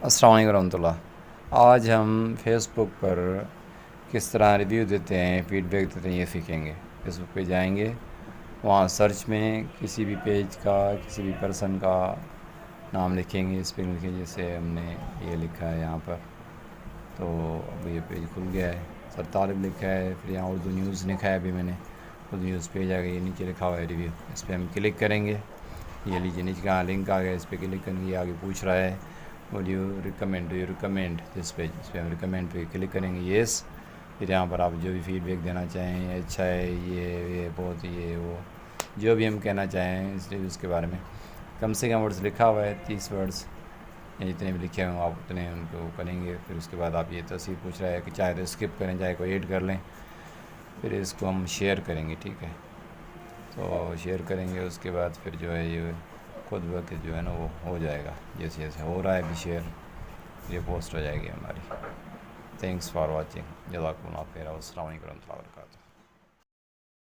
अस्सलाम वालेकुम रहमतुल्लाह। आज हम फेसबुक पर किस तरह रिव्यू देते हैं, फ़ीडबैक देते हैं, ये सीखेंगे। फेसबुक पे जाएंगे, वहाँ सर्च में किसी भी पेज का, किसी भी पर्सन का नाम लिखेंगे। इस पर लिखेंगे, जैसे हमने ये लिखा है यहाँ पर, तो अब ये पेज खुल गया है। सर तालिब लिखा है, फिर यहाँ उर्दू न्यूज़ लिखा है, अभी मैंने उर्दू न्यूज़ पेज आ गई, ये नीचे लिखा हुआ है रिव्यू। इस पर हम क्लिक करेंगे, ये लीजिए नीचे का लिंक आ गया, इस पर क्लिक करेंगे। आगे पूछ रहा है would you recommend, do you recommend this page. इस पर हम रिकमेंड पे क्लिक करेंगे, येस। फिर यहाँ पर आप जो भी फीडबैक देना चाहें, अच्छा है, ये बहुत, ये वो, जो भी हम कहना चाहें इस रिव्यूज़ के बारे में। कम से कम वर्ड्स लिखा हुआ है, 30 वर्ड्स या जितने भी लिखे हों आप उतने उनको करेंगे। फिर उसके बाद आप ये तस्वीर पूछ रहा है कि चाहे तो स्किप करें, चाहे कोई ऐड कर लें। फिर इसको हम शेयर करेंगे, ठीक है। तो शेयर करेंगे, उसके बाद फिर जो है ये खुद ब खुद जो है ना वो हो जाएगा। जैसे जैसे हो रहा है अभी शेयर, ये पोस्ट हो जाएगी हमारी। थैंक्स फॉर वॉचिंग, जज़ाकुमुल्लाह खैर। अस्सलाम वालेकुम रहमतुल्लाहि व बरकातुहू।